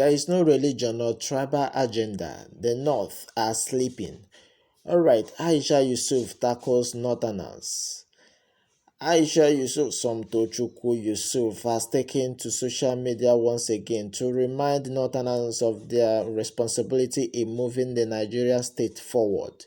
There is no religion or tribal agenda. The North are sleeping. Alright, Ayisha Yusuf tackles Northerners. Ayisha Yusuf Somtochukwu Yusuf has taken to social media once again to remind Northerners of their responsibility in moving the Nigeria state forward.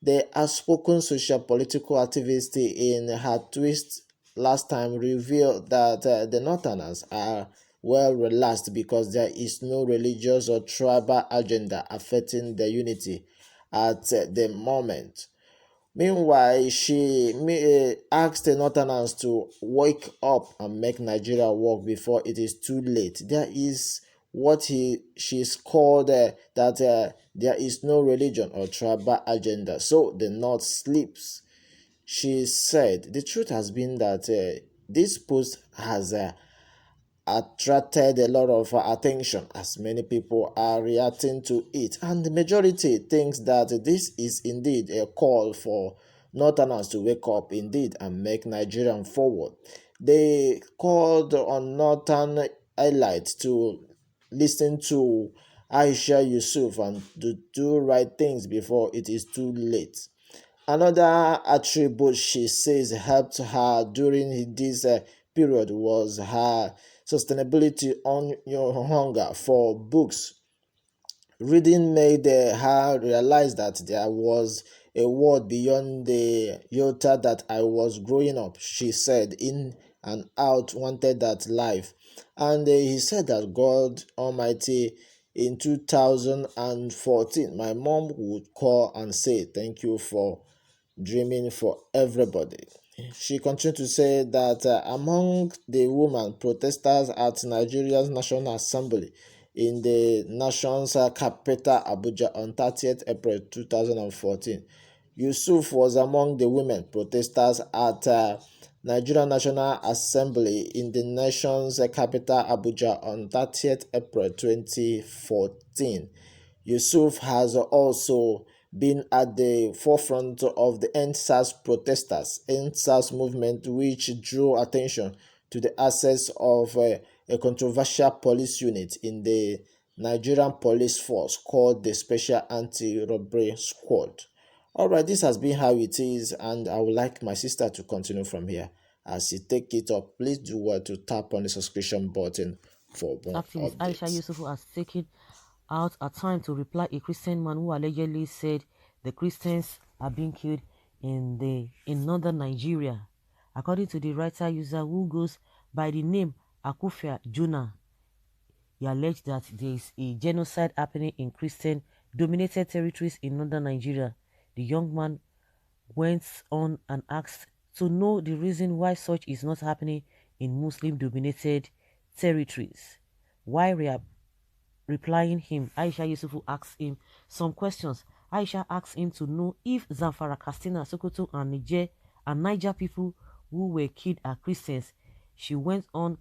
The outspoken social political activist in her twist last time revealed that the Northerners are well relaxed because there is no religious or tribal agenda affecting their unity at the moment. Meanwhile, she asked the Northerners to wake up and make Nigeria work before it is too late. There is what she's called that there is no religion or tribal agenda, so the North sleeps. She said the truth has been that this post has attracted a lot of attention as many people are reacting to it, and the majority thinks that this is indeed a call for Northerners to wake up indeed and make Nigerian forward. They called on Northern elites to listen to Ayisha Yusuf and to do right things before it is too late. Another attribute she says helped her during this period was her sustainability on your hunger for books. Reading made her realize that there was a world beyond the Yota that I was growing up. She said, in and out, wanted that life. And he said that God Almighty in 2014, my mom would call and say, thank you for dreaming for everybody. She continued to say that among the women protesters at Nigeria's National Assembly in the nation's capital Abuja on 30th April 2014, Yusuf was among the women protesters at Nigerian National Assembly in the nation's capital Abuja on 30th April 2014. Yusuf has also been at the forefront of the End SARS movement, which drew attention to the access of a controversial police unit in the Nigerian police force called the Special Anti-Robbery Squad. Alright, this has been how it is, and I would like my sister to continue from here. As you take it up, please do well to tap on the subscription button for more Activist Ayisha updates. Yusuf has taken out a time to reply a Christian man who allegedly said the Christians are being killed in northern Nigeria. According to the writer user who goes by the name Akufia Jonah, he alleged that there is a genocide happening in Christian dominated territories in northern Nigeria. The young man went on and asked to know the reason why such is not happening in Muslim dominated territories. While replying him, Aisha Yusufu asked him some questions. Aisha asked him to know if Zamfara, Katsina, Sokoto, and Niger people who were killed are Christians. She went on,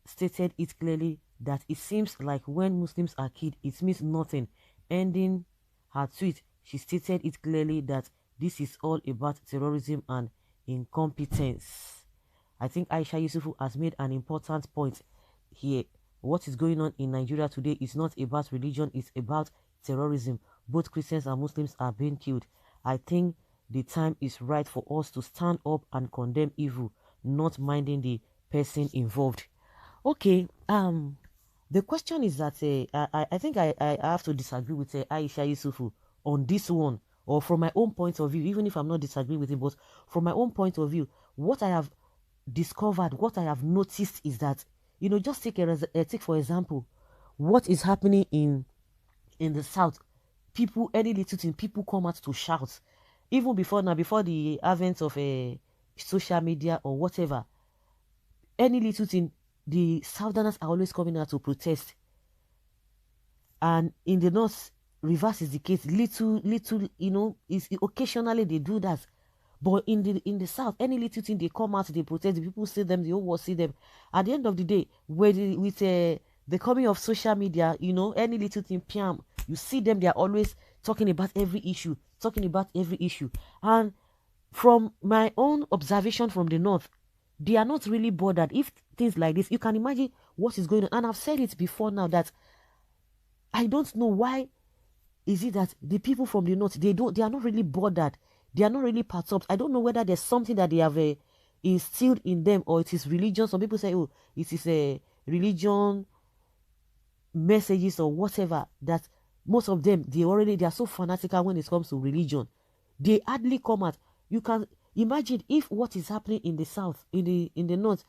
stated it clearly that it seems like when Muslims are killed, it means nothing. Ending her tweet, she stated it clearly that this is all about terrorism and incompetence. I think Aisha Yusufu has made an important point here. What is going on in Nigeria today is not about religion, it's about terrorism. Both Christians and Muslims are being killed. I think the time is right for us to stand up and condemn evil, not minding the person involved. Okay, the question is that I think I have to disagree with Aisha Yusufu on this one, or from my own point of view, even if I'm not disagreeing with him, but from my own point of view, what I have discovered, what I have noticed is that, just take for example, what is happening in the south. People, any little thing, people come out to shout. Even before the advent of social media or whatever, any little thing, the southerners are always coming out to protest. And in the north, reverse is the case. Little, is occasionally they do that. But in the south, any little thing they come out, they protest. The people see them, the whole world see them. At the end of the day, with the coming of social media, any little thing, piam, you see them. They are always talking about every issue, And from my own observation from the north, They are not really bothered. If things like this, you can imagine what is going on. And I've said it before now that I don't know why is it that the people from the north, they are not really bothered. They are not really perturbed. I don't know whether there's something that they have instilled in them, or it is religion. Some people say, oh, it is a religion messages or whatever, that most of them, they are so fanatical when it comes to religion. They hardly come out. You can imagine if what is happening in the south, in the north,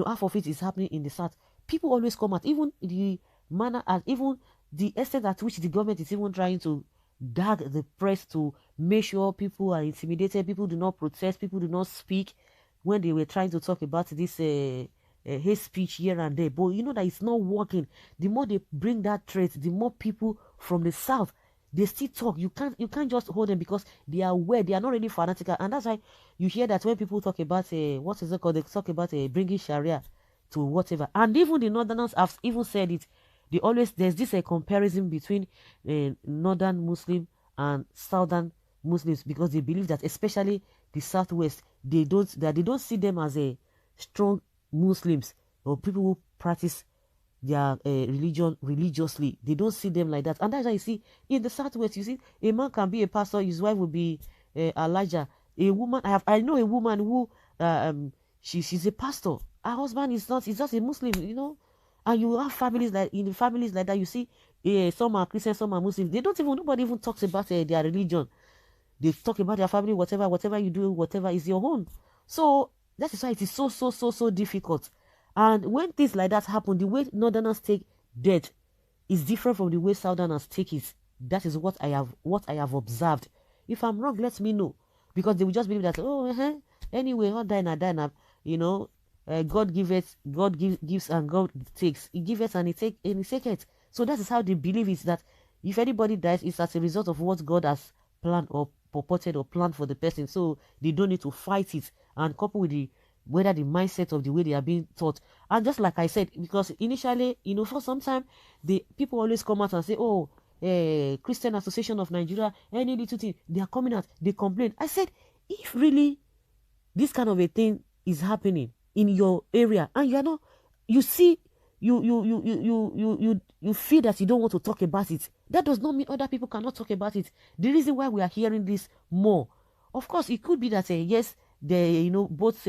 half of it is happening in the south. People always come out, even the manner and even the extent at which the government is even trying to drag the press to make sure people are intimidated, people do not protest, people do not speak when they were trying to talk about this hate speech here and there. But you know that it's not working. The more they bring that threat, the more people from the south, they still talk. You can't just hold them because they are aware, they are not really fanatical. And that's why you hear that when people talk about what is it called, they talk about bringing Sharia to whatever. And even the northerners have even said it. They always, there's this a comparison between northern Muslim and southern Muslims, because they believe that especially the southwest, they don't see them as a strong Muslims or people who practice their religion religiously. They don't see them like that. And that's why you see in the southwest, you see a man can be a pastor, his wife will be Elijah. A woman, I know a woman who she's a pastor. Her husband is not, he's just a Muslim. And you have families like, in families like that, you see some are Christians, some are Muslims. Nobody even talks about their religion. They talk about their family, whatever you do, whatever is your own. So that is why it is so difficult. And when things like that happen, the way northerners take death is different from the way southerners take it. That is what I have observed. If I'm wrong, let me know, because they will just believe that, oh, anyway, all die now, God giveth, gives, and God takes. He giveth and he taketh. So that is how they believe it, that if anybody dies, it's as a result of what God has planned or purported or planned for the person. So they don't need to fight it, and couple with the mindset of the way they are being taught. And just like I said, because initially, for some time, the people always come out and say, oh, Christian Association of Nigeria, any little thing, they are coming out, they complain. I said, if really this kind of a thing is happening in your area, and you are not, you see, you feel that you don't want to talk about it, that does not mean other people cannot talk about it. The reason why we are hearing this more, of course, it could be that yes, both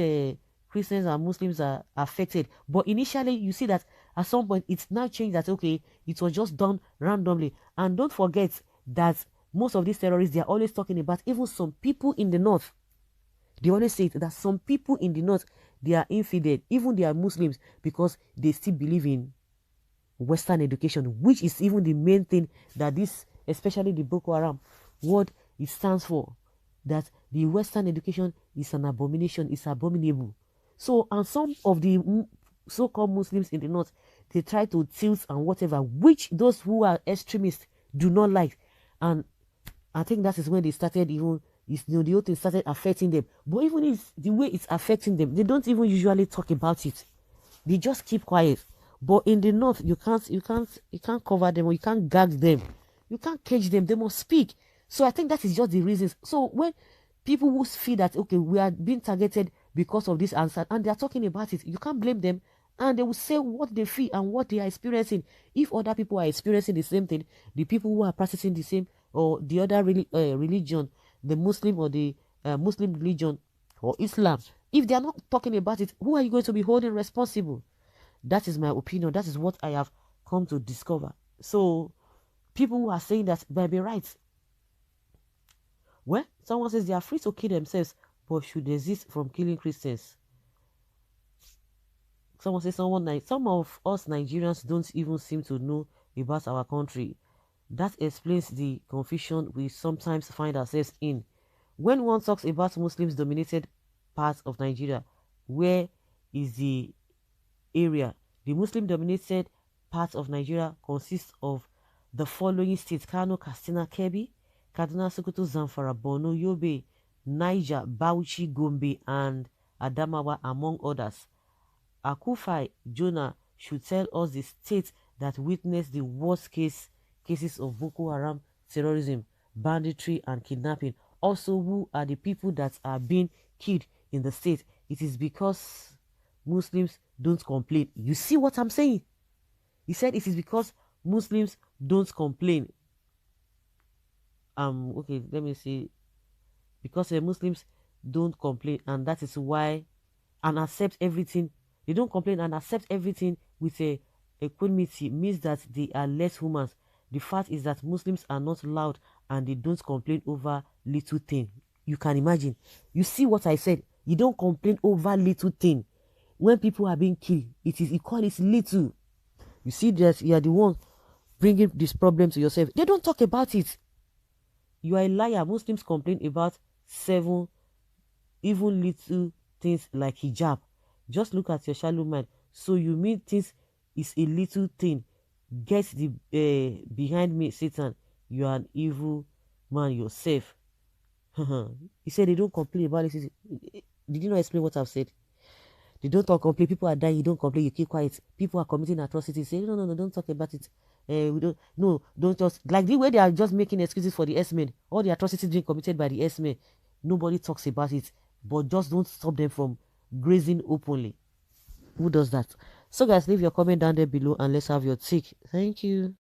Christians and Muslims are affected, but initially you see that at some point it's now changed, that okay, it was just done randomly. And don't forget that most of these terrorists, they are always talking about even some people in the north. They always say that some people in the north, they are infidel, even they are Muslims, because they still believe in Western education, which is even the main thing that this, especially the Boko Haram, what it stands for, that the Western education is an abomination, is abominable. So, and some of the so-called Muslims in the north, they try to tilt and whatever, which those who are extremists do not like. And I think that is when they started even, the whole thing started affecting them. But even if the way it's affecting them, they don't even usually talk about it. They just keep quiet. But in the north, you can't cover them, or you can't gag them. You can't cage them. They must speak. So I think that is just the reasons. So when people who feel that, okay, we are being targeted because of this answer, and they are talking about it, you can't blame them. And they will say what they feel and what they are experiencing. If other people are experiencing the same thing, the people who are practicing the same or the other religion, the Muslim or the Muslim religion or Islam, if they are not talking about it, who are you going to be holding responsible? That is my opinion. That is what I have come to discover. So people who are saying that by the rights, well, someone says they are free to kill themselves, but should desist from killing Christians. Someone says some of us Nigerians don't even seem to know about our country. That explains the confusion we sometimes find ourselves in. When one talks about Muslims dominated parts of Nigeria, where is the area? The Muslim dominated parts of Nigeria consists of the following states: Kano, Katsina, Kebbi, Kaduna, Sokoto, Zamfara, Borno, Yobe, Niger, Bauchi, Gombe, and Adamawa, among others. Akufai Jonah should tell us the states that witnessed the worst cases of Boko Haram terrorism, banditry, and kidnapping. Also, who are the people that are being killed in the state? It is because Muslims don't complain. You see what I'm saying? He said it is because Muslims don't complain. Okay, let me see. Because Muslims don't complain, and that is why, and accept everything. They don't complain and accept everything with a equanimity means that they are less humans. The fact is that Muslims are not loud and they don't complain over little thing. You can imagine. You see what I said? You don't complain over little thing. When people are being killed, it is equal, it's little. You see that you are the one bringing this problem to yourself. They don't talk about it. You are a liar. Muslims complain about 7 even little things like hijab. Just look at your shallow mind. So you mean things is a little thing? Get the behind me, Satan. You are an evil man yourself. He said they don't complain about it. Did you not explain what I've said? They don't talk complain. People are dying. You don't complain. You keep quiet. People are committing atrocities. Say no, no, no. Don't talk about it. We don't. No, don't just like the way they are just making excuses for the S-men. All the atrocities being committed by the S-men. Nobody talks about it, but just don't stop them from grazing openly. Who does that? So guys, leave your comment down there below and let's have your take. Thank you.